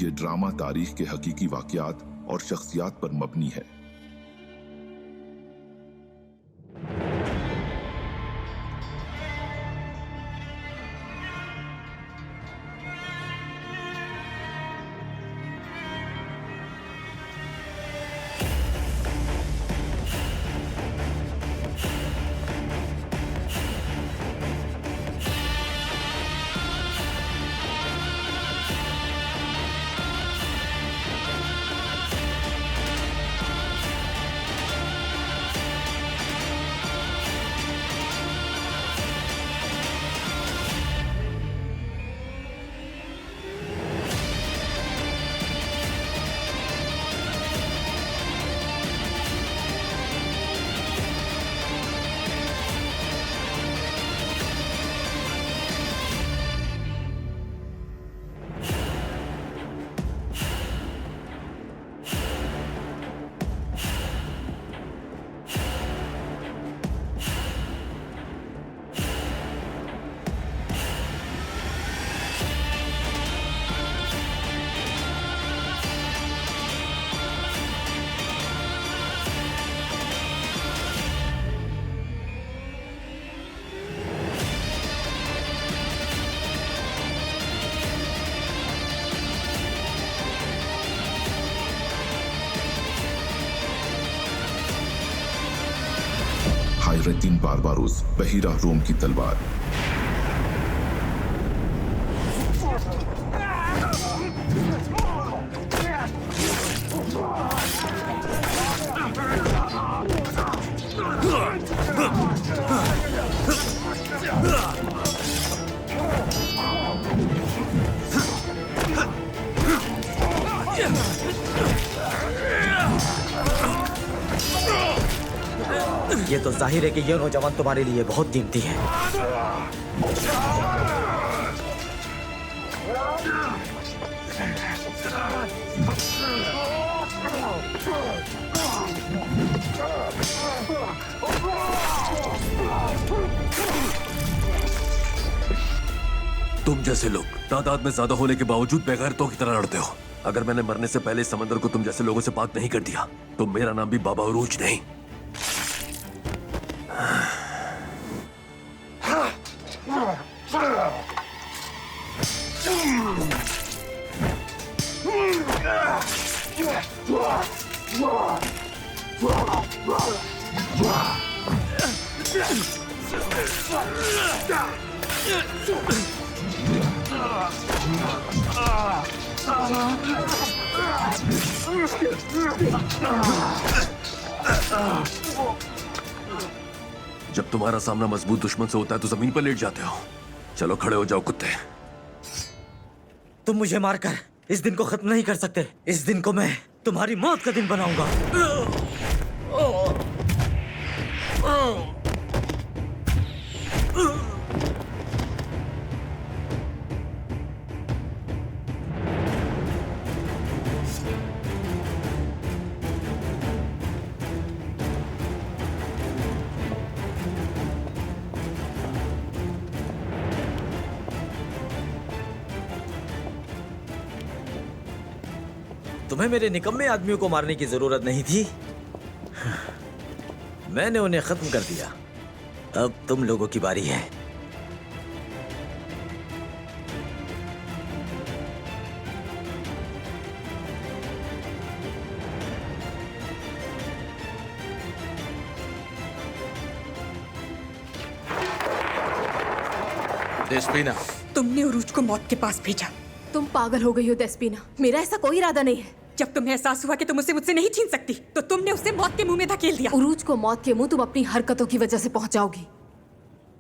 ये ड्रामा तारीख के हकीकी वाक़यात और शख्सियात पर मबनी है। हायरद्दीन बारबारोस, बहीरा रोम की तलवार। ये तो जाहिर है कि ये नौजवान तुम्हारे लिए बहुत कीमती है। तुम जैसे लोग तादाद में ज्यादा होने के बावजूद बेगैरतों की तरह लड़ते हो। अगर मैंने मरने से पहले इस समंदर को तुम जैसे लोगों से पाक नहीं कर दिया तो मेरा नाम भी बाबा उरूज नहीं। जब तुम्हारा सामना मजबूत दुश्मन से होता है तो जमीन पर लेट जाते हो। चलो खड़े हो जाओ कुत्ते। तुम मुझे मारकर इस दिन को खत्म नहीं कर सकते। इस दिन को मैं तुम्हारी मौत का दिन बनाऊंगा। तुम्हें मेरे निकम्मे आदमियों को मारने की जरूरत नहीं थी। मैंने उन्हें खत्म कर दिया। अब तुम लोगों की बारी है। डेस्पिना, तुमने उरूज को मौत के पास भेजा। तुम पागल हो गई हो डेस्पिना। मेरा ऐसा कोई इरादा नहीं है। जब तुम्हें एहसास हुआ कि तुम उसे मुझसे नहीं छीन सकती तो तुमने उसे मौत के मुंह में धकेल दिया। उरूज को मौत के मुंह तुम अपनी हरकतों की वजह से पहुंचाओगी।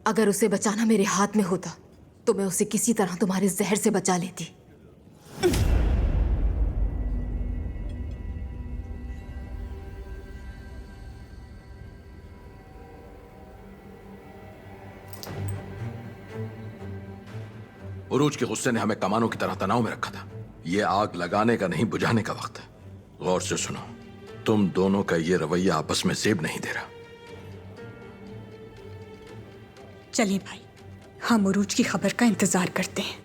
अगर उसे बचाना मेरे हाथ में होता तो मैं उसे किसी तरह तुम्हारे जहर से बचा लेती। उरूज के गुस्से ने हमें कमानों की तरह तनाव में रखा था। ये आग लगाने का नहीं, बुझाने का वक्त है। गौर से सुनो, तुम दोनों का ये रवैया आपस में सेब नहीं दे रहा। चलिए भाई, हम उरूज की खबर का इंतजार करते हैं।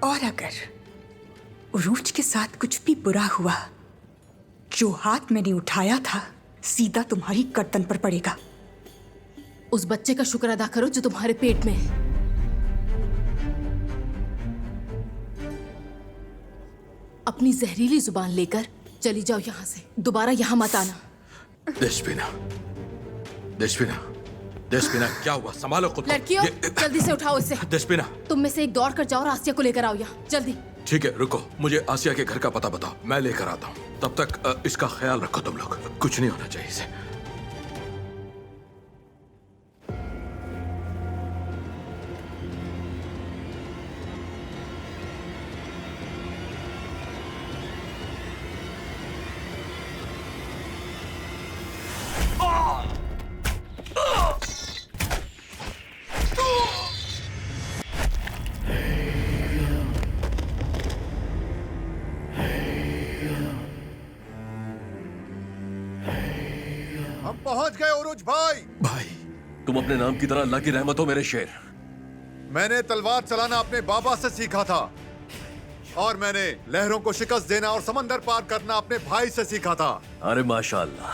और अगर उरूज के साथ कुछ भी बुरा हुआ, जो हाथ मैंने उठाया था सीधा तुम्हारी गर्दन पर पड़ेगा। उस बच्चे का शुक्र अदा करो जो तुम्हारे पेट में है। अपनी जहरीली जुबान लेकर चली जाओ यहाँ से, दोबारा यहाँ मत आना। देशबिना, देशबिना, देशबिना, क्या हुआ? संभालो खुद को। लड़कियों, जल्दी से उठाओ इसे। देशबिना, तुम में से एक दौड़ कर जाओ और आसिया को लेकर आओ यहाँ, जल्दी। ठीक है, रुको, मुझे आसिया के घर का पता बताओ, मैं लेकर आता हूँ। तब तक इसका ख्याल रखो तुम लोग, कुछ नहीं होना चाहिए इसे। हम पहुंच गए उरुज भाई। भाई, तुम अपने नाम की तरह अल्लाह की रहमत हो मेरे शेर। मैंने तलवार चलाना अपने बाबा से सीखा था और मैंने लहरों को शिकस्त देना और समंदर पार करना अपने भाई से सीखा था। अरे माशाअल्लाह।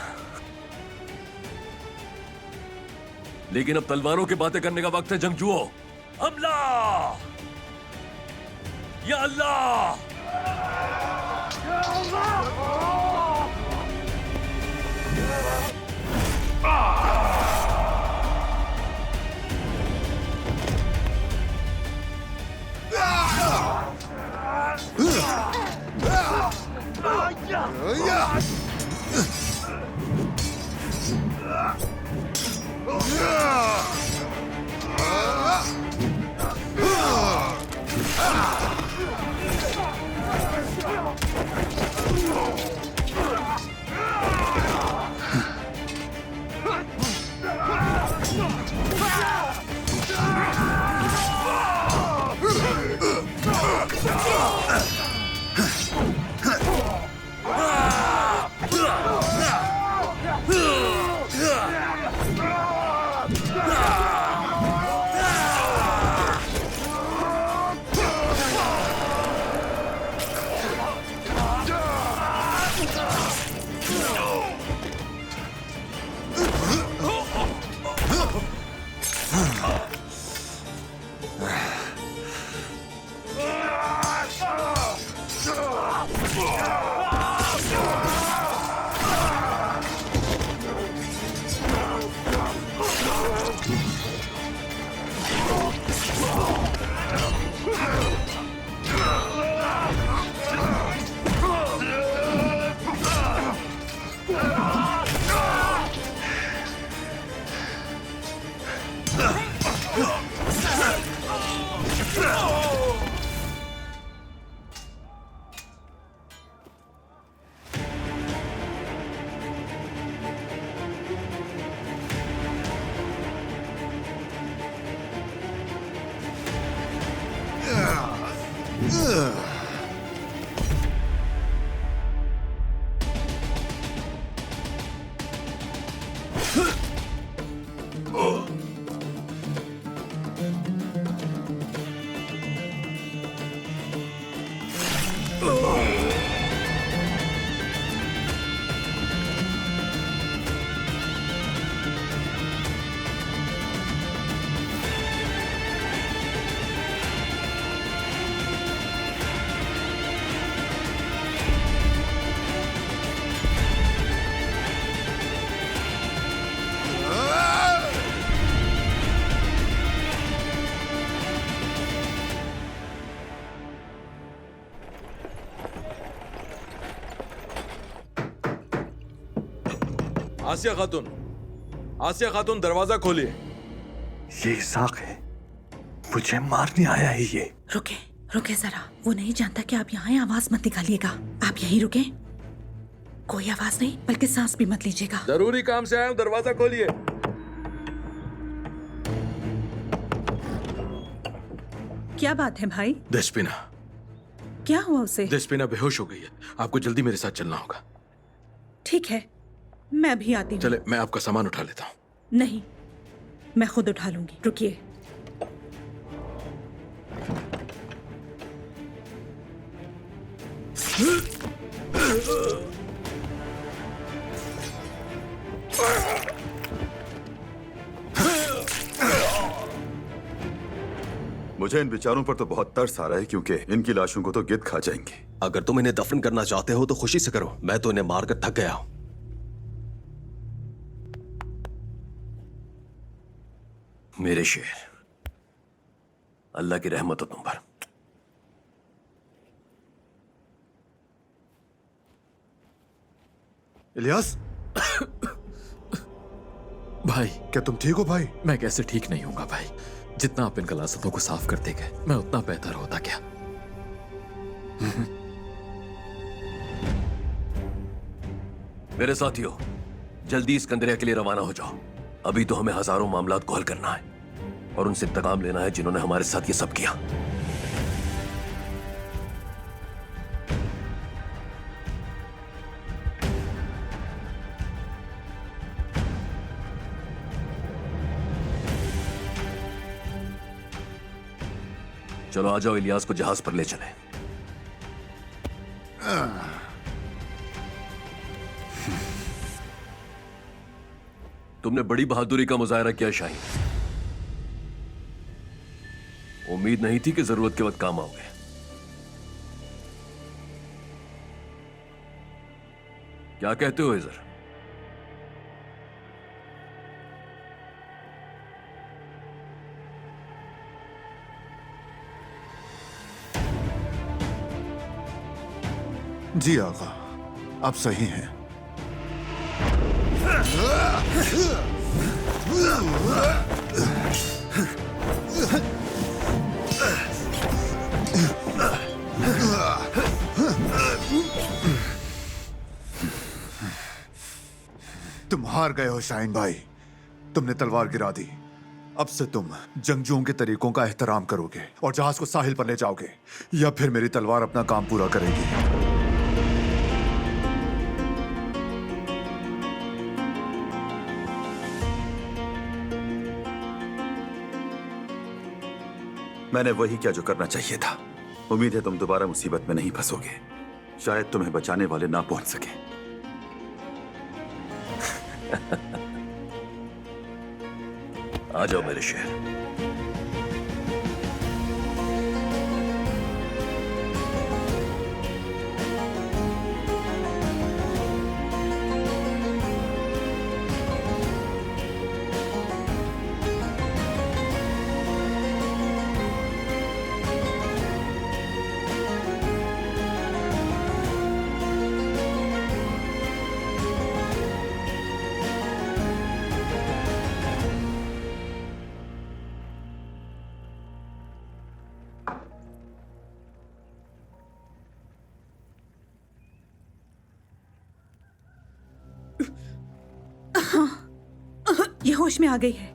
लेकिन अब तलवारों की बातें करने का वक्त है जंगजुओ। हमला! या अल्लाह! आसिया खातून, आसिया खातून, दरवाजा खोलिए। ये इसाक है, मुझे मारने आया है ये। रुके रुके जरा, वो नहीं जानता कि आप यहाँ हैं। आवाज मत निकालिएगा, आप यहीं रुके। कोई आवाज नहीं, बल्कि सांस भी मत लीजिएगा। जरूरी काम से आया हूँ, दरवाजा खोलिए। क्या बात है भाई? देशबिना, क्या हुआ उसे? देशबिना बेहोश हो गई है, आपको जल्दी मेरे साथ चलना होगा। ठीक है, मैं अभी आती हूँ। चले, मैं आपका सामान उठा लेता हूँ। नहीं, मैं खुद उठा लूंगी, रुकिए। मुझे इन विचारों पर तो बहुत तरस आ रहा है क्योंकि इनकी लाशों को तो गिद्ध खा जाएंगे। अगर तुम इन्हें दफन करना चाहते हो तो खुशी से करो, मैं तो इन्हें मारकर थक गया हूं। मेरे शेर, अल्लाह की रहमत हो तुम पर। इलियास, भाई क्या तुम ठीक हो भाई? मैं कैसे ठीक नहीं होऊंगा भाई। जितना आप इन गलासतों को साफ करते गए मैं उतना बेहतर होता क्या। मेरे साथियों, जल्दी सिकंदरिया के लिए रवाना हो जाओ। अभी तो हमें हजारों मामलात को हल करना है और उनसे इंतकाम लेना है जिन्होंने हमारे साथ ये सब किया। चलो आ जाओ, इलियास को जहाज पर ले चले। तुमने बड़ी बहादुरी का मुजाहरा किया शाहीन। उम्मीद नहीं थी कि जरूरत के वक्त काम आओगे। क्या कहते हो इजर? जी आका, आप सही हैं। तुम हार गए हो शाहीन भाई, तुमने तलवार गिरा दी। अब से तुम जंगजुओं के तरीकों का एहतराम करोगे और जहाज को साहिल पर ले जाओगे, या फिर मेरी तलवार अपना काम पूरा करेगी। मैंने वही किया जो करना चाहिए था। उम्मीद है तुम दोबारा मुसीबत में नहीं फंसोगे। शायद तुम्हें बचाने वाले ना पहुंच सके। आ जाओ मेरे शेर। ये होश में आ गई है।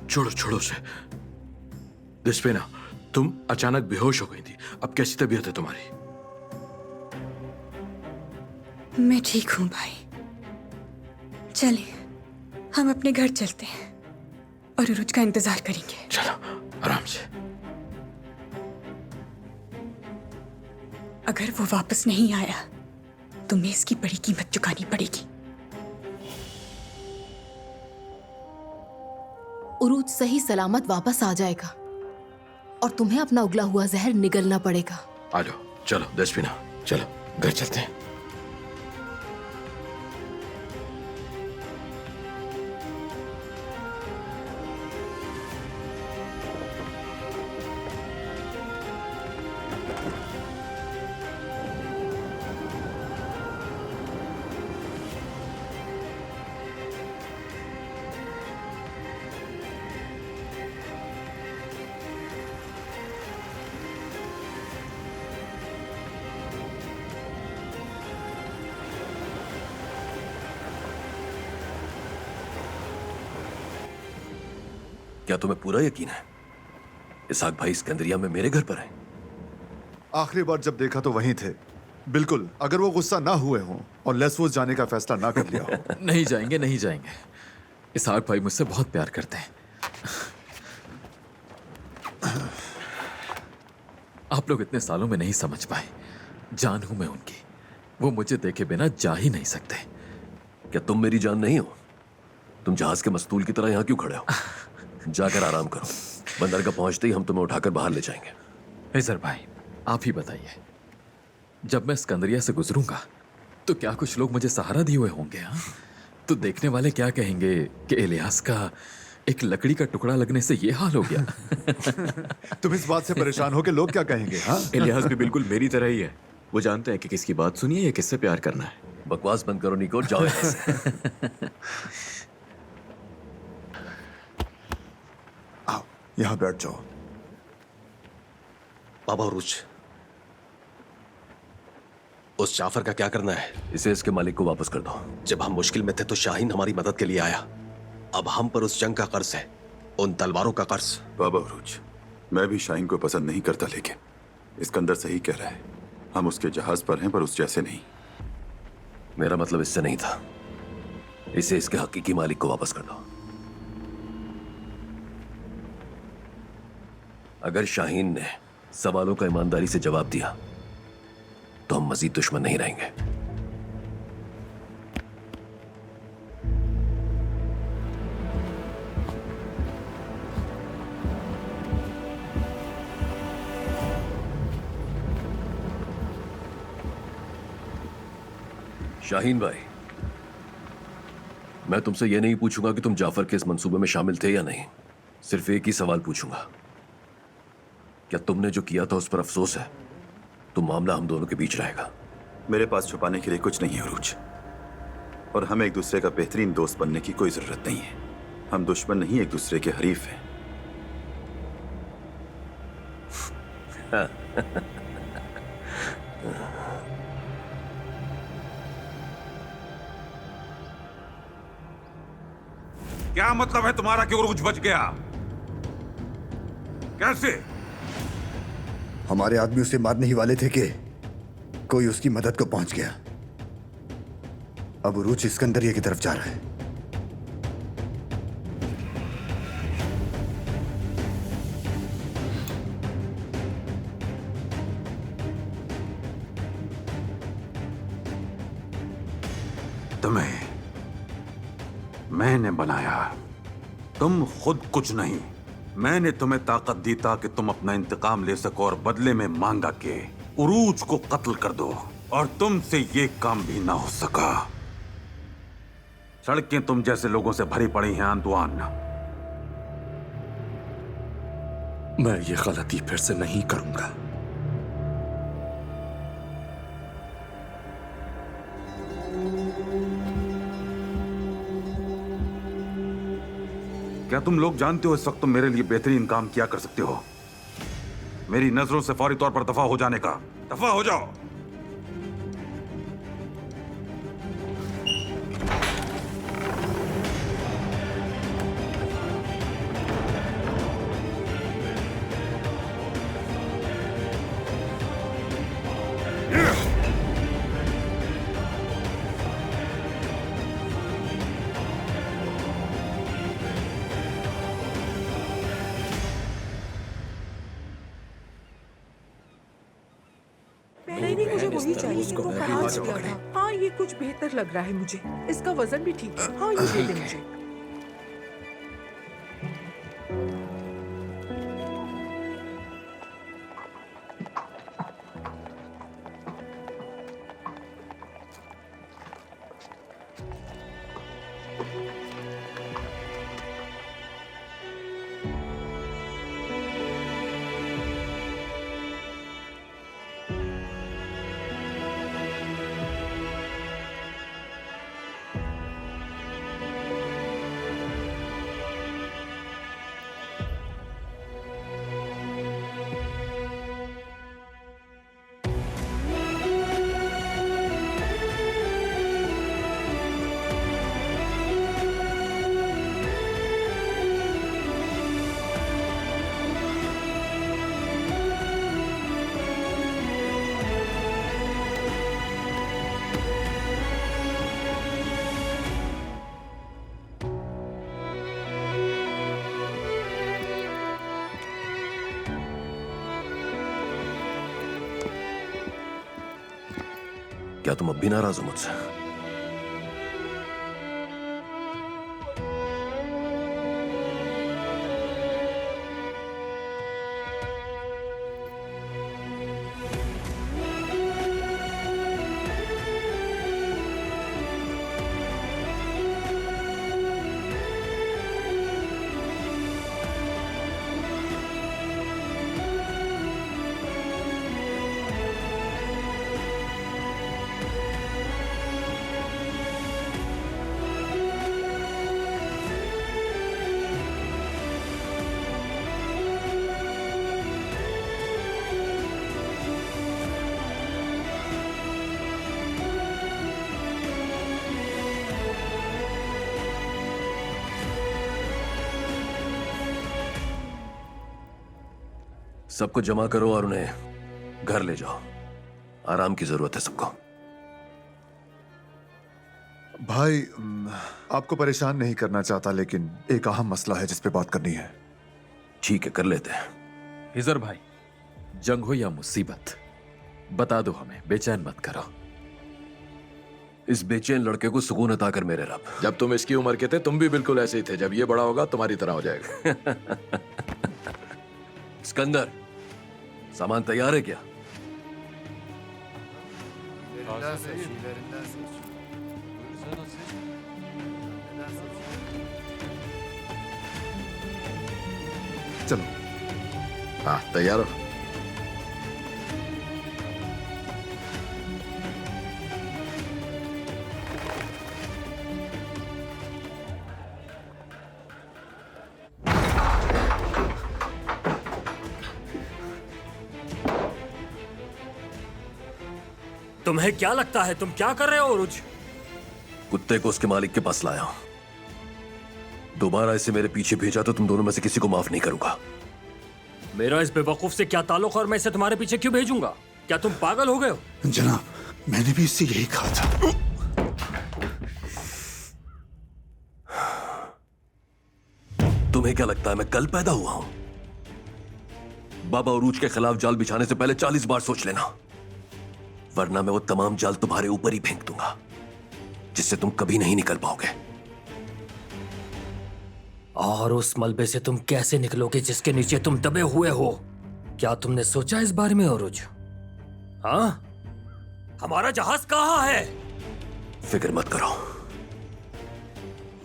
छोड़ो छोड़ो उसे। दिस्पेना, तुम अचानक बेहोश हो गई थी, अब कैसी तबीयत है तुम्हारी? मैं ठीक हूं भाई। चलिए हम अपने घर चलते हैं और उरुज का इंतजार करेंगे। चलो आराम से। अगर वो वापस नहीं आया तुम्हें इसकी बड़ी कीमत चुकानी पड़ेगी। उरूज सही सलामत वापस आ जाएगा और तुम्हें अपना उगला हुआ जहर निगलना पड़ेगा। आ जाओ, चलो दस्पिना, चलो घर चलते हैं। क्या तुम्हें पूरा यकीन है इसहाक भाई सिकंदरिया में मेरे घर पर है? आखिरी बार जब देखा तो वहीं थे। बिल्कुल, अगर वो गुस्सा ना हुए हों और लेस्वोस जाने का फैसला ना कर लिया हो। नहीं जाएंगे, नहीं जाएंगे। इसहाक भाई मुझसे बहुत प्यार करते हैं। आप लोग इतने सालों में नहीं समझ पाए। जान हूं मैं उनकी, वो मुझे देखे बिना जा ही नहीं सकते। क्या तुम मेरी जान नहीं हो? तुम जहाज के मस्तूल की तरह यहाँ क्यों खड़े हो? जाकर आराम करो, बंदर का पहुंचते ही हम तुम्हें उठाकर बाहर ले जाएंगे। हिजर भाई, आप ही बताइए, जब मैं सिकंदरिया से गुजरूंगा तो क्या कुछ लोग मुझे सहारा दिए हुए होंगे? हाँ, तो देखने वाले क्या कहेंगे कि इलियास का एक लकड़ी का टुकड़ा लगने से ये हाल हो गया। तुम इस बात से परेशान हो कि लोग क्या कहेंगे? हाँ, इलियास भी बिल्कुल मेरी तरह ही है। वो जानते हैं कि किसकी बात सुनिए या किससे प्यार करना है। बकवास बंद करो निको, जाओ यहाँ से। आओ यहाँ बैठ जाओ। बाबा उरूज, उस जाफर का क्या करना है? इसे इसके मालिक को वापस कर दो। जब हम मुश्किल में थे तो शाहीन हमारी मदद के लिए आया। अब हम पर उस जंग का कर्ज है, उन तलवारों का कर्ज। बाबा उरूज, मैं भी शाहीन को पसंद नहीं करता, लेकिन इस्कंदर सही कह रहा है। हम उसके जहाज पर हैं पर उस जैसे नहीं। मेरा मतलब इससे नहीं था। इसे इसके हकीकी मालिक को वापस कर दो। अगर शाहीन ने सवालों का ईमानदारी से जवाब दिया तो हम मजीद दुश्मन नहीं रहेंगे। शाहीन भाई, मैं तुमसे यह नहीं पूछूंगा कि तुम जाफर के इस मंसूबे में शामिल थे या नहीं। सिर्फ एक ही सवाल पूछूंगा, क्या तुमने जो किया था उस पर अफसोस है? तो मामला हम दोनों के बीच रहेगा। मेरे पास छुपाने के लिए कुछ नहीं है उरूज, और हमें एक दूसरे का बेहतरीन दोस्त बनने की कोई जरूरत नहीं है। हम दुश्मन नहीं, एक दूसरे के हरीफ हैं। क्या मतलब है तुम्हारा कि उरूज बच गया? कैसे? हमारे आदमी उसे मारने ही वाले थे कि कोई उसकी मदद को पहुंच गया। अब उरूज सिकंदरिया की तरफ जा रहा है। तुम्हें मैंने बनाया, तुम खुद कुछ नहीं। मैंने तुम्हें ताकत दी ताकि तुम अपना इंतकाम ले सको और बदले में मांगा के उरूज को कत्ल कर दो, और तुमसे ये काम भी ना हो सका। सड़कें तुम जैसे लोगों से भरी पड़ी हैं अंतुआन। मैं ये गलती फिर से नहीं करूंगा। क्या तुम लोग जानते हो इस वक्त तुम मेरे लिए बेहतरीन काम क्या कर सकते हो? मेरी नजरों से फौरी तौर पर दफा हो जाने का। दफा हो जाओ। नहीं, मुझे वही चाहिए जो वो कहा था। हाँ, ये कुछ बेहतर लग रहा है मुझे। इसका वजन भी ठीक है। हाँ, ये दे दे मुझे। क्या तुम अब भी नाराज हो मुझसे? सबको जमा करो और उन्हें घर ले जाओ। आराम की जरूरत है सबको। भाई, आपको परेशान नहीं करना चाहता, लेकिन एक अहम मसला है जिस पे बात करनी है। ठीक है, कर लेते हैं। हिजर भाई, जंग हो या मुसीबत, बता दो हमें, बेचैन मत करो। इस बेचैन लड़के को सुकून अता कर मेरे रब। जब तुम इसकी उम्र के थे तुम भी बिल्कुल ऐसे ही थे। जब ये बड़ा होगा तुम्हारी तरह हो जाएगा। सिकंदर, सामान तैयार है क्या? चलो। हाँ, तैयार हो? तुम्हें क्या लगता है तुम क्या कर रहे हो उरुज? कुत्ते को उसके मालिक के पास लाया हूं। दोबारा इसे मेरे पीछे भेजा तो तुम दोनों में से किसी को माफ नहीं करूंगा। मेरा इस बेवकूफ से क्या ताल्लुक और मैं इसे तुम्हारे पीछे क्यों भेजूंगा? क्या तुम पागल हो गए हो? जनाब, मैंने भी इससे यही कहा था। तुम्हें क्या लगता है मैं कल पैदा हुआ हूं? बाबा उरूज के खिलाफ जाल बिछाने से पहले 40 बार सोच लेना, वरना मैं वो तमाम जाल तुम्हारे ऊपर ही फेंक दूंगा, जिससे तुम कभी नहीं निकल पाओगे। और उस मलबे से तुम कैसे निकलोगे जिसके नीचे तुम दबे हुए हो? क्या तुमने सोचा इस बारे में उरुज? हाँ? हमारा जहाज कहाँ है? फिक्र मत करो,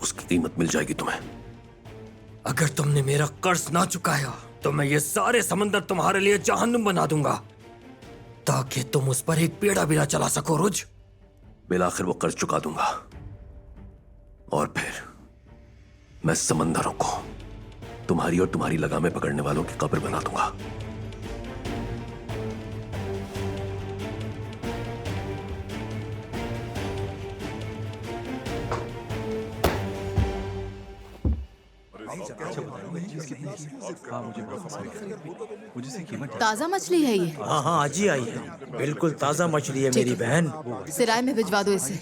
उसकी कीमत मिल जाएगी तुम्हें। अगर तुमने मेरा कर्ज ना चुकाया तो मैं ये सारे समंदर तुम्हारे लिए जहन्नुम बना दूंगा, ताकि तुम उस पर एक पेड़ा भी ना चला सको रुज। बिलाखिर वो कर्ज चुका दूंगा और फिर मैं समंदरों को तुम्हारी और तुम्हारी लगामें पकड़ने वालों की कब्र बना दूंगा। ताजा मछली है ये? हाँ हाँ, आज ही आई है। बिल्कुल ताजा मछली है मेरी बहन। सिराय में भिजवा दो इसे।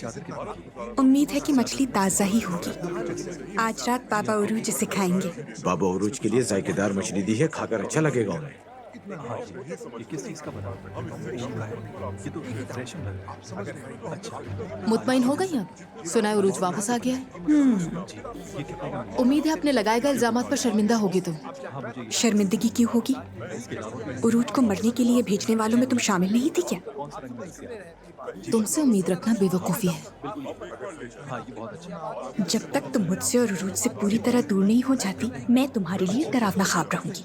उम्मीद है कि मछली ताजा ही होगी। आज रात बाबा उरूज इसे खाएंगे। बाबा उरूज के लिए जायकेदार मछली दी है, खाकर अच्छा लगेगा उन्हें। मुतमईन हो गई अब? सुना है उरूज वापस आ गया है। उम्मीद है अपने लगाए गए इल्जामात पर शर्मिंदा होगी तुम। शर्मिंदगी क्यों होगी? उरूज को मरने के लिए भेजने वालों में तुम शामिल नहीं थी क्या? तुमसे उम्मीद रखना बेवकूफी है। जब तक तुम मुझसे और उरूज से पूरी तरह दूर नहीं हो जाती, मैं तुम्हारे लिए डरावना ख्वाब रहूंगी।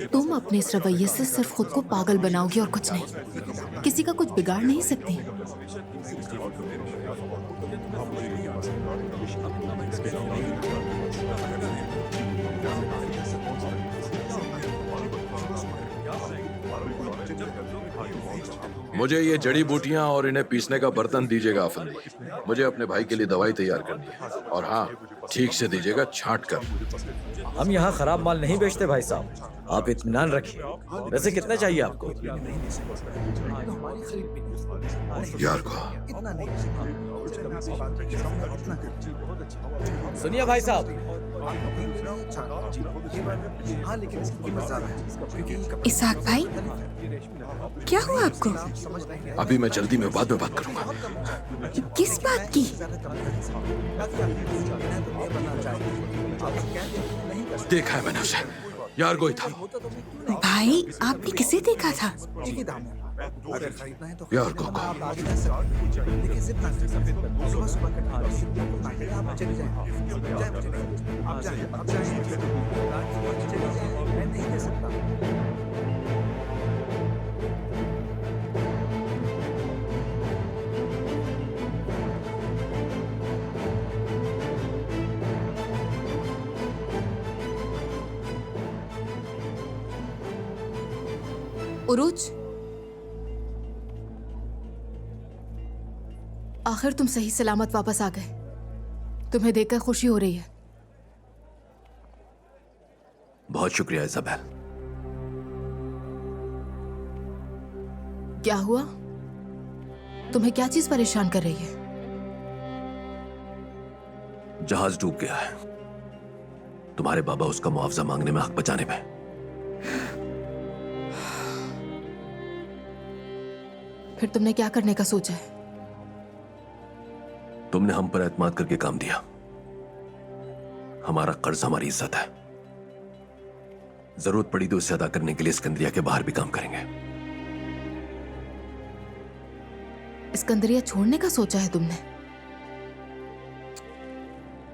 तुम अपने इस रवैये से सिर्फ खुद को पागल बनाओगी और कुछ नहीं। किसी का कुछ बिगाड़ नहीं सकती। मुझे ये जड़ी बूटियां और इन्हें पीसने का बर्तन दीजिएगा अफंदी। मुझे अपने भाई के लिए दवाई तैयार करनी है, और हाँ, ठीक से दीजिएगा, छांट कर। हम यहाँ खराब माल नहीं बेचते भाई साहब, आप इत्मीनान रखिए। वैसे कितने चाहिए आपको? यार को सुनिए भाई साहब, इसाक भाई, क्या हुआ आपको? अभी मैं जल्दी में बाद में बात करूंगा। किस बात की? देखा है मैंने उसे, यार गोई था। भाई, आपने किसे देखा था? यार को उरूज, आखिर तुम सही सलामत वापस आ गए। तुम्हें देखकर खुशी हो रही है। बहुत शुक्रिया इजाबेल। क्या हुआ? तुम्हें क्या चीज परेशान कर रही है? जहाज डूब गया है। तुम्हारे बाबा उसका मुआवजा मांगने में, हक बचाने में। फिर तुमने क्या करने का सोचा है? तुमने हम पर एतमाद करके काम दिया। हमारा कर्ज हमारी इज्जत है। जरूरत पड़ी तो उसे अदा करने के लिए सिकंदरिया के बाहर भी काम करेंगे। सिकंदरिया छोड़ने का सोचा है तुमने?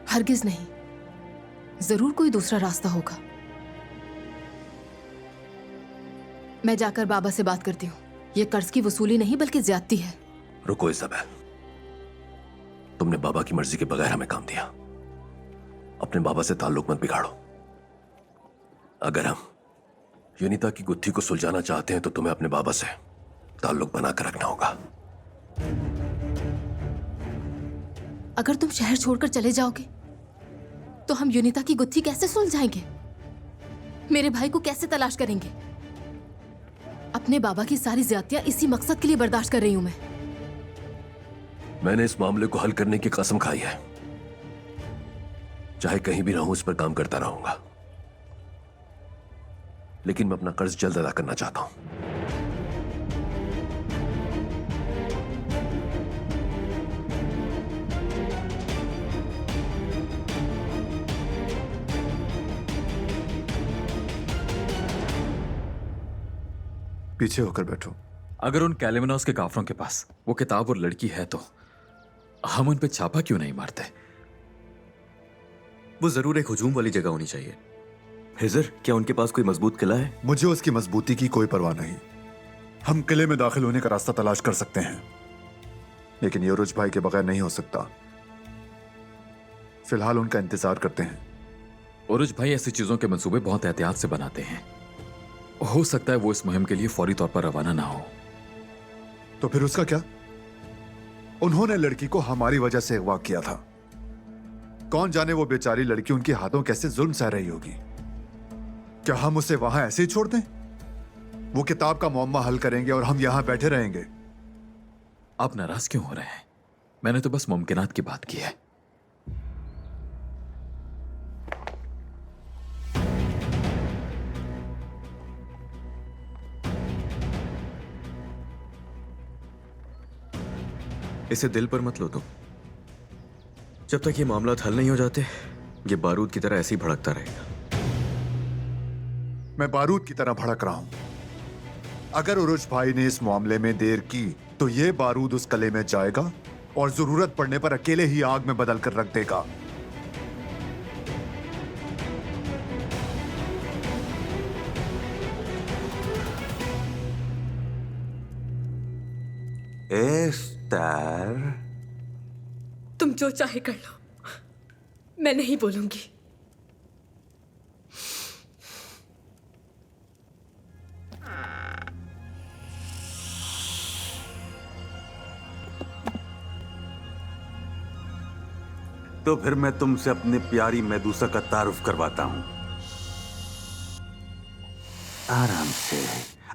हरगिज नहीं। जरूर कोई दूसरा रास्ता होगा। मैं जाकर बाबा से बात करती हूँ। यह कर्ज की वसूली नहीं बल्कि ज्यादती है। रुको इजाबेल, तुमने बाबा की मर्जी के बगैर हमें काम दिया। अपने बाबा से ताल्लुक मत बिगाड़ो। अगर हम यूनिता की गुत्थी को सुलझाना चाहते हैं तो तुम्हें अपने बाबा से ताल्लुक बनाकर रखना होगा। अगर तुम शहर छोड़कर चले जाओगे तो हम यूनिता की गुत्थी कैसे सुलझाएंगे? मेरे भाई को कैसे तलाश करेंगे? अपने बाबा की सारी ज्यादतियां इसी मकसद के लिए बर्दाश्त कर रही हूं मैं। मैंने इस मामले को हल करने की कसम खाई है। चाहे कहीं भी रहूं, इस पर काम करता रहूंगा। लेकिन मैं अपना कर्ज जल्द अदा करना चाहता हूं। पीछे होकर बैठो। अगर उन कैलेमिनोस के काफरों के पास वो किताब और लड़की है तो हम उन पे छापा क्यों नहीं मारते? वो जरूर एक हुजूम वाली जगह होनी चाहिए। हिजर, क्या उनके पास कोई मजबूत किला है? मुझे उसकी मजबूती की कोई परवाह नहीं। हम किले में दाखिल होने का रास्ता तलाश कर सकते हैं, लेकिन ये उरुज भाई के बगैर नहीं हो सकता। फिलहाल उनका इंतजार करते हैं। उरुज भाई ऐसी चीजों के मंसूबे बहुत एहतियात से बनाते हैं। हो सकता है वो इस मुहिम के लिए फौरी तौर पर रवाना ना हो। तो फिर उसका क्या? उन्होंने लड़की को हमारी वजह से अगवा किया था। कौन जाने वो बेचारी लड़की उनके हाथों कैसे जुल्म सह रही होगी। क्या हम उसे वहां ऐसे ही छोड़ दें? वो किताब का मुअम्मा हल करेंगे और हम यहां बैठे रहेंगे। आप नाराज क्यों हो रहे हैं? मैंने तो बस मुमकिनात की बात की है। इसे दिल पर मत लो तुम। जब तक ये मामला हल नहीं हो जाते, ये बारूद की तरह ऐसे ही भड़कता रहेगा। मैं बारूद की तरह भड़क रहा हूं। अगर उरुज भाई ने इस मामले में देर की तो ये बारूद उस कले में जाएगा और जरूरत पड़ने पर अकेले ही आग में बदल कर रख देगा। एस्टर, तुम जो चाहे कर लो, मैं नहीं बोलूंगी। तो फिर मैं तुमसे अपनी प्यारी मेदुसा का तारुफ करवाता हूं।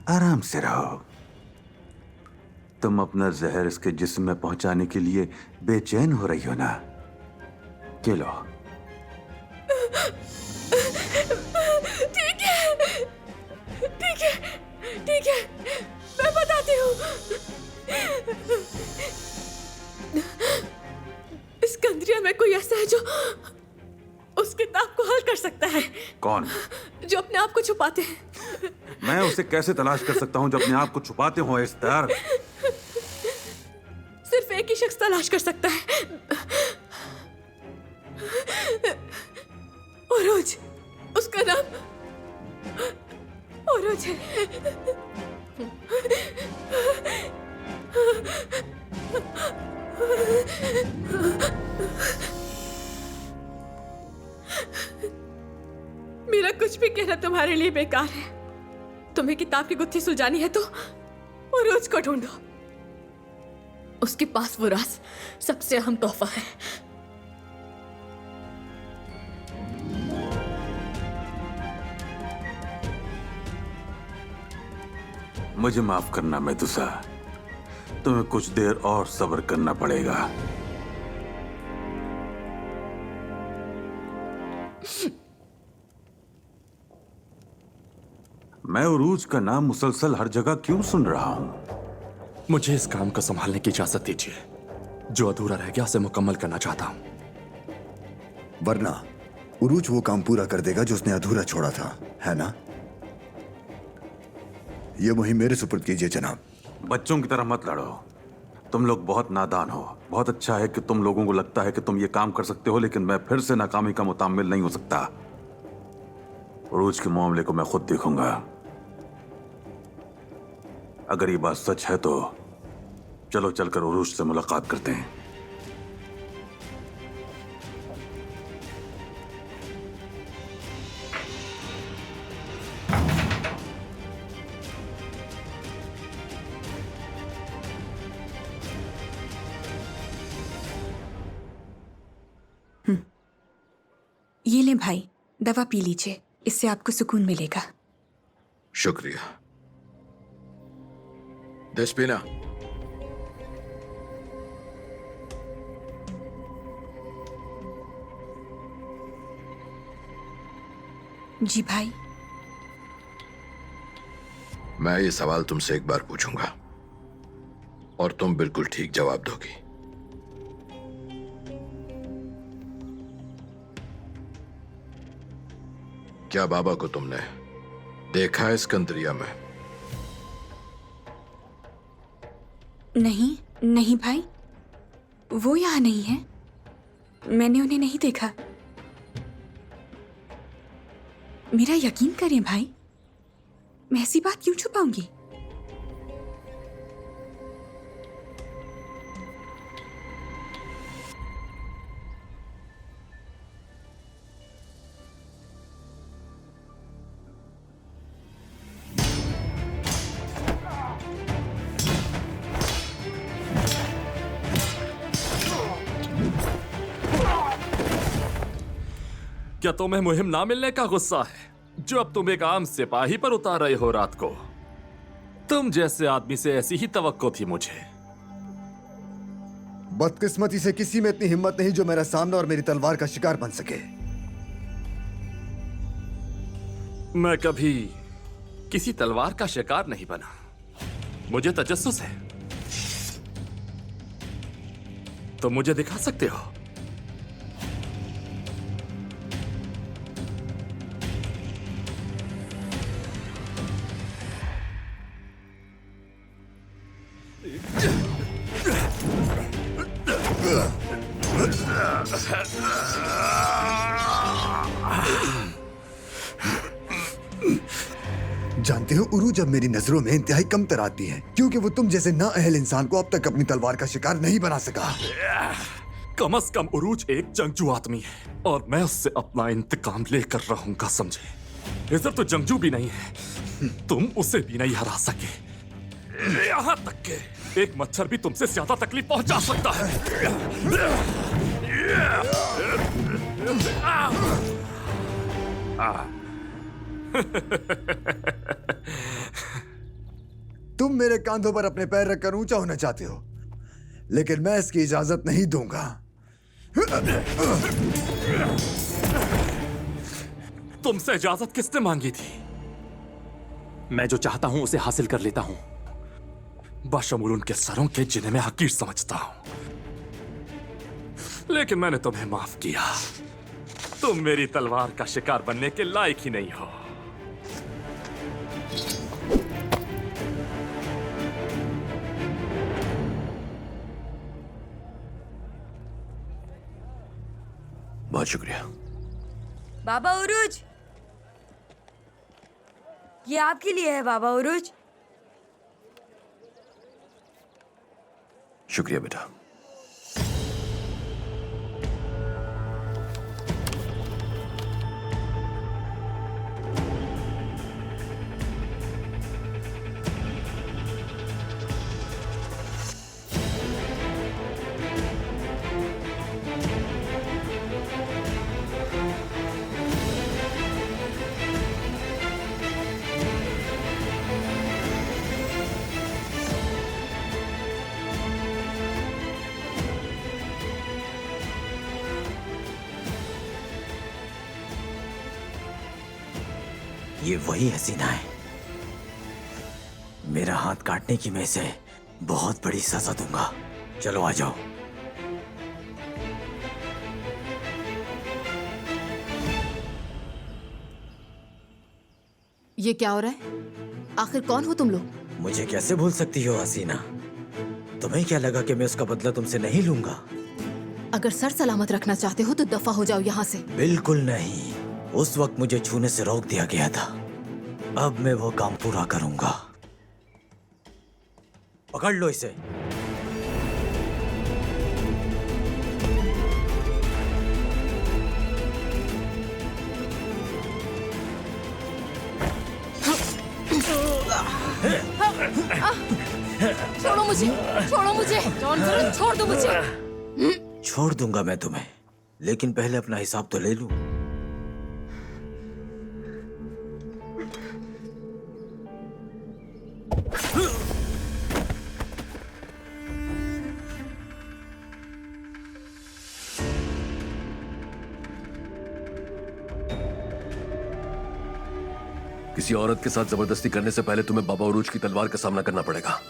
आराम से रहो। तुम अपना जहर इसके जिस्म में पहुंचाने के लिए बेचैन हो रही हो ना? ये लो। किताब को हल कर सकता है। कौन? जो अपने आप को छुपाते हैं। मैं उसे कैसे तलाश कर सकता हूँ जो अपने आप को छुपाते हो एस्तर? सिर्फ एक ही शख्स तलाश कर सकता है, उरूज। उसका नाम उरूज है। मेरा कुछ भी कहना तुम्हारे लिए बेकार है। तुम्हें किताब की गुत्थी सुलझानी है तो उरूज को ढूंढो। उसके पास वो राज सबसे अहम तोहफा है। मुझे माफ करना मेदुसा, तुम्हें कुछ देर और सब्र करना पड़ेगा। मैं उरूज का नाम मुसलसल हर जगह क्यों सुन रहा हूं? मुझे इस काम को संभालने की इजाजत दीजिए। जो अधूरा रह गया उसे मुकम्मल करना चाहता हूं। वरना उरूज वो काम पूरा कर देगा जो उसने अधूरा छोड़ा था, है ना? ये मुहिम मेरे सुपुर्द कीजिए जनाब। बच्चों की तरह मत लड़ो। तुम लोग बहुत नादान हो। बहुत अच्छा है कि तुम लोगों को लगता है कि तुम ये काम कर सकते हो, लेकिन मैं फिर से नाकामी का मुतामिल नहीं हो सकता। उरूज के मामले को मैं खुद देखूंगा। अगर ये बात सच है तो चलो चलकर उरूज से मुलाकात करते हैं। ये लें भाई, दवा पी लीजिए, इससे आपको सुकून मिलेगा। शुक्रिया। देस्पिना, जी भाई। मैं ये सवाल तुमसे एक बार पूछूंगा और तुम बिल्कुल ठीक जवाब दोगी। क्या बाबा को तुमने देखा है सिकंदरिया में? नहीं नहीं भाई, वो यहाँ नहीं है। मैंने उन्हें नहीं देखा। मेरा यकीन करें भाई, मैं ऐसी बात क्यों छुपाऊंगी? क्या तुम्हें मुहिम ना मिलने का गुस्सा है जो अब तुम एक आम सिपाही पर उतार रहे हो रात को? तुम जैसे आदमी से ऐसी ही तवक्को थी मुझे। बदकिस्मती से किसी में इतनी हिम्मत नहीं जो मेरा सामना और मेरी तलवार का शिकार बन सके। मैं कभी किसी तलवार का शिकार नहीं बना। मुझे तजस्सुस है। तो मुझे दिखा सकते हो? जानते हो उरूज अब मेरी नजरों में इंतहाई कम तर आती है, क्योंकि वो तुम जैसे नाअहल इंसान को अब तक अपनी तलवार का शिकार नहीं बना सका। कम से कम उरूज एक जंगजू आदमी है और मैं उससे अपना इंतकाम लेकर रहूंगा, समझे? इधर तो जंगजू भी नहीं है, तुम उसे भी नहीं हरा सके। यहाँ तक के एक मच्छर भी तुमसे ज्यादा तकलीफ पहुंचा सकता है। तुम मेरे कांधों पर अपने पैर रखकर ऊंचा होना चाहते हो, लेकिन मैं इसकी इजाजत नहीं दूंगा। तुमसे इजाजत किसने मांगी थी? मैं जो चाहता हूं उसे हासिल कर लेता हूं, बशमूल उनके सरों के जिन्हें मैं हकीर समझता हूं। लेकिन मैंने तुम्हें माफ किया। तुम मेरी तलवार का शिकार बनने के लायक ही नहीं हो। बहुत शुक्रिया। बाबा उरुज, ये आपके लिए है बाबा उरुज। शुक्रिया बेटा। ये वही हसीना है। मेरा हाथ काटने की मैं इसे बहुत बड़ी सजा दूंगा। चलो आ जाओ। ये क्या हो रहा है? आखिर कौन हो तुम लोग? मुझे कैसे भूल सकती हो हसीना? तुम्हें क्या लगा कि मैं उसका बदला तुमसे नहीं लूंगा? अगर सर सलामत रखना चाहते हो तो दफा हो जाओ यहाँ से। बिल्कुल नहीं। उस वक्त मुझे छूने से रोक दिया गया था। अब मैं वो काम पूरा करूंगा। पकड़ लो इसे। छोड़ो मुझे, छोड़ो मुझे, जॉनसन, छोड़ दो मुझे। छोड़ दूंगा मैं तुम्हें, लेकिन पहले अपना हिसाब तो ले लूं। किसी औरत के साथ जबरदस्ती करने से पहले तुम्हें बाबा उरूज की तलवार का सामना करना पड़ेगा।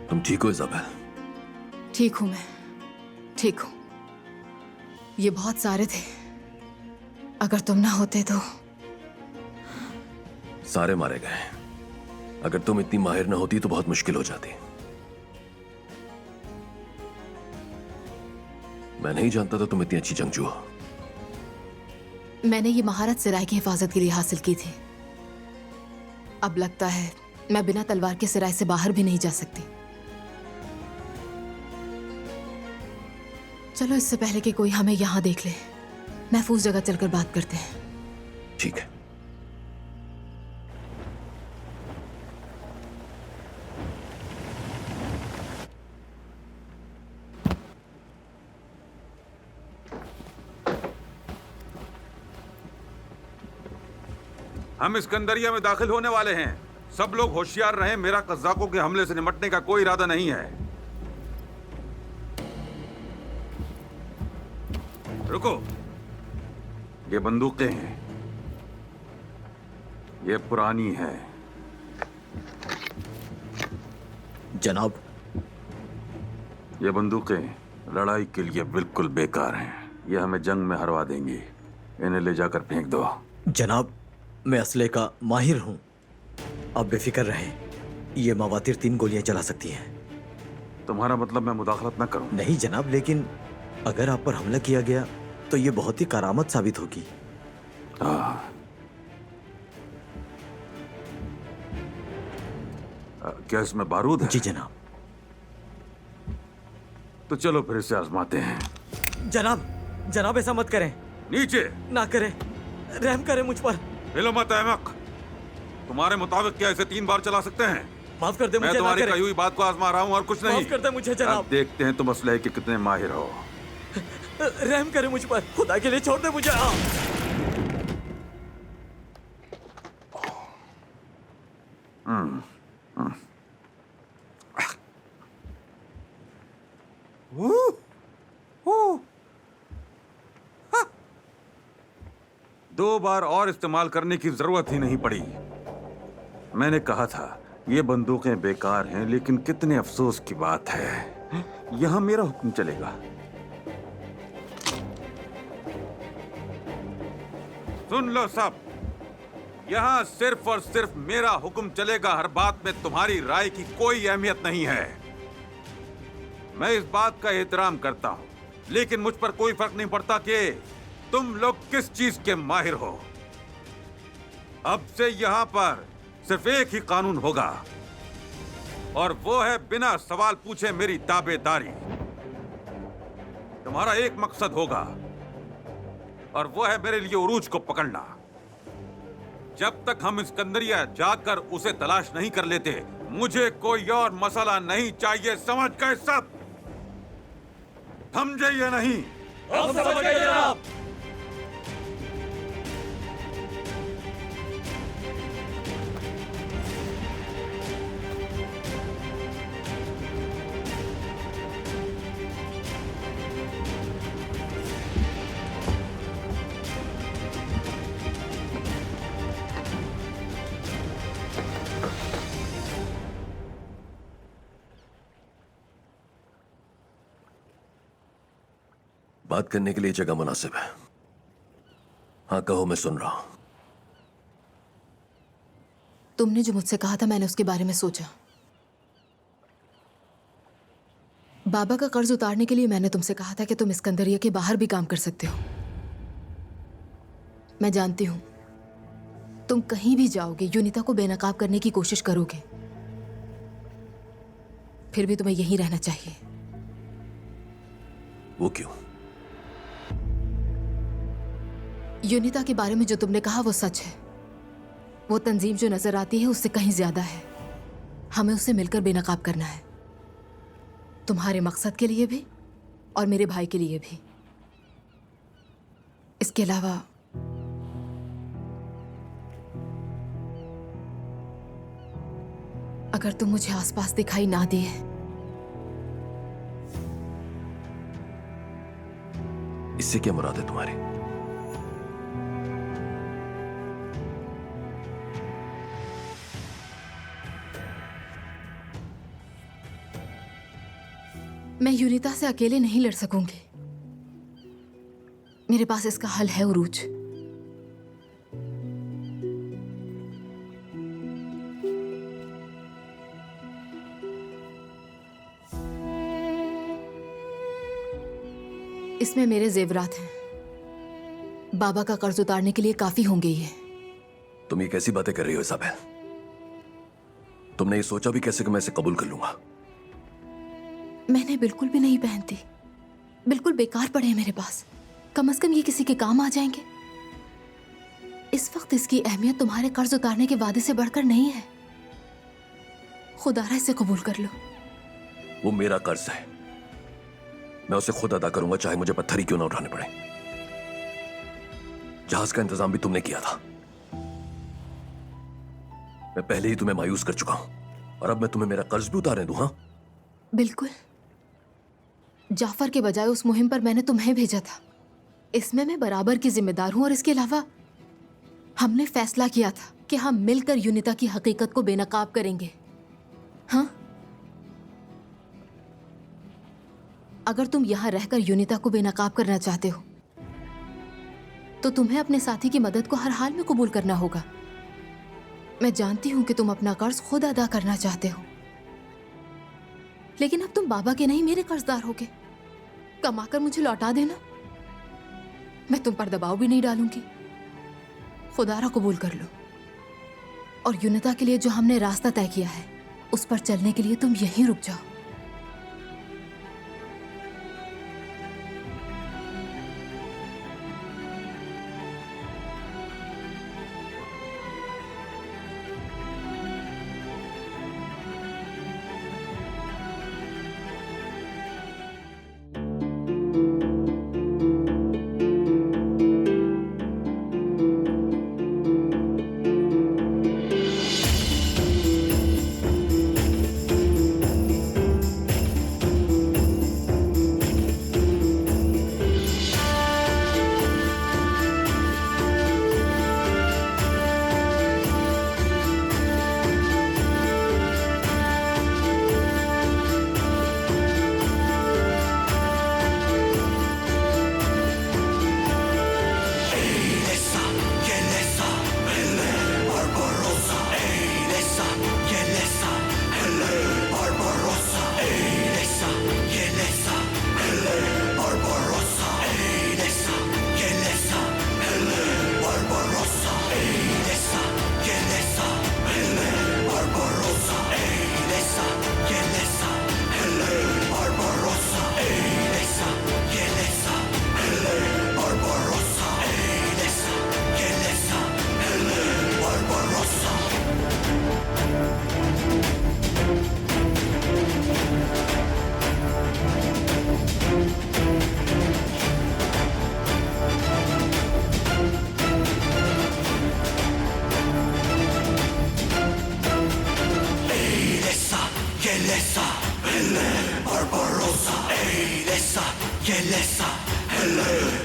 तुम ठीक हो इजाबेल? ठीक हूं मैं, ठीक हूं। ये बहुत सारे थे। अगर तुम ना होते तो। सारे मारे गए। अगर तुम इतनी माहिर न होती तो बहुत मुश्किल हो जाती। मैं नहीं जानता था तुम इतनी अच्छी जंगजू हो। मैंने ये महारत सिराय की हिफाजत के लिए हासिल की थी। अब लगता है मैं बिना तलवार के सिराय से बाहर भी नहीं जा सकती। चलो इससे पहले कि कोई हमें यहां देख ले, महफूज जगह चलकर बात करते हैं। ठीक है। हम इस्कंदरिया में दाखिल होने वाले हैं। सब लोग होशियार रहें। मेरा कज़ाकों के हमले से निपटने का कोई इरादा नहीं है। रुको, ये बंदूकें हैं, ये पुरानी है। जनाब, ये बंदूकें लड़ाई के लिए बिल्कुल बेकार हैं। ये हमें जंग में हरवा देंगी। इन्हें ले जाकर फेंक दो। जनाब, मैं असले का माहिर हूँ। आप बेफिक्र रहें। ये मवातिर 3 गोलियां चला सकती हैं। तुम्हारा मतलब मैं मुदाखलत न करूं? नहीं जनाब, लेकिन अगर आप पर हमला किया गया तो ये बहुत ही करामत साबित होगी। क्या इसमें बारूद है? जी जनाब। तो चलो फिर इसे आजमाते हैं। जनाब, जनाब ऐसा मत करें। नीचे ना करें, रहम करें मुझ पर। हिलो मत अहमक। तुम्हारे मुताबिक क्या इसे 3 बार चला सकते हैं? माफ कर दे मुझे। मैं तुम्हारी कही हुई बात को आजमा रहा हूँ और कुछ नहीं। माफ कर दे मुझे जनाब। अब देखते हैं तुम असलहे के कितने माहिर हो। रहम करें मुझ पर, खुदा के लिए छोड़ दे मुझे। दो बार और इस्तेमाल करने की जरूरत ही नहीं पड़ी। मैंने कहा था ये बंदूकें बेकार हैं, लेकिन कितने अफसोस की बात है यहां मेरा हुक्म चलेगा। सुन लो सब, यहां सिर्फ और सिर्फ मेरा हुक्म चलेगा। हर बात में तुम्हारी राय की कोई अहमियत नहीं है। मैं इस बात का एहतराम करता हूं, लेकिन मुझ पर कोई फर्क नहीं पड़ता कि तुम लोग किस चीज के माहिर हो। अब से यहां पर सिर्फ एक ही कानून होगा, और वो है बिना सवाल पूछे मेरी ताबेदारी। तुम्हारा एक मकसद होगा, और वो है मेरे लिए उरूज को पकड़ना। जब तक हम इस्कंदरिया जाकर उसे तलाश नहीं कर लेते, मुझे कोई और मसला नहीं चाहिए। समझ गए सब? समझे या नहीं? हम समझ गए जनाब। बात करने के लिए जगह मुनासिब है। हाँ कहो, मैं सुन रहा हूं। तुमने जो मुझसे कहा था मैंने उसके बारे में सोचा। बाबा का कर्ज उतारने के लिए मैंने तुमसे कहा था कि तुम इस्कंदरिया के बाहर भी काम कर सकते हो। मैं जानती हूं तुम कहीं भी जाओगे यूनिता को बेनकाब करने की कोशिश करोगे, फिर भी तुम्हें यहीं रहना चाहिए। वो क्यों? यूनिता के बारे में जो तुमने कहा वो सच है। वो तंजीम जो नजर आती है उससे कहीं ज्यादा है। हमें उससे मिलकर बेनकाब करना है, तुम्हारे मकसद के लिए भी और मेरे भाई के लिए भी। इसके अलावा अगर तुम मुझे आसपास दिखाई ना दिए इससे क्या मुराद है तुम्हारी? मैं यूनिता से अकेले नहीं लड़ सकूंगी। मेरे पास इसका हल है उरूज। इसमें मेरे जेवरात हैं। बाबा का कर्ज उतारने के लिए काफी होंगे ये। तुम ये कैसी बातें कर रही हो इसाबेल? तुमने ये सोचा भी कैसे कि मैं इसे कबूल कर लूंगा? मैंने बिल्कुल भी नहीं पहनती। बिल्कुल बेकार पड़े हैं मेरे पास। कम से कम ये किसी के काम आ जाएंगे। इस वक्त इसकी अहमियत तुम्हारे कर्ज उतारने के वादे से बढ़कर नहीं है। खुदारा इसे कबूल कर लो। वो मेरा कर्ज है, मैं उसे खुद अदा करूंगा, चाहे मुझे पत्थर ही क्यों ना उठाने पड़े। जहाज का इंतजाम भी तुमने किया था। मैं पहले ही तुम्हें मायूस कर चुका हूं, और अब मैं तुम्हें मेरा कर्ज भी उतारने दूं? हाँ बिल्कुल। जाफर के बजाय उस मुहिम पर मैंने तुम्हें भेजा था। इसमें मैं बराबर की जिम्मेदार हूं और इसके अलावा हमने फैसला किया था कि हम मिलकर यूनिता की हकीकत को बेनकाब करेंगे। हाँ, अगर तुम यहां रहकर यूनिता को बेनकाब करना चाहते हो तो तुम्हें अपने साथी की मदद को हर हाल में कबूल करना होगा। मैं जानती हूं कि तुम अपना कर्ज खुद अदा करना चाहते हो, लेकिन अब तुम बाबा के नहीं मेरे कर्जदार होगे। कमाकर मुझे लौटा देना, मैं तुम पर दबाव भी नहीं डालूंगी। खुदारा कबूल कर लो और यूनिता के लिए जो हमने रास्ता तय किया है उस पर चलने के लिए तुम यहीं रुक जाओ।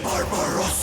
Barbarossa,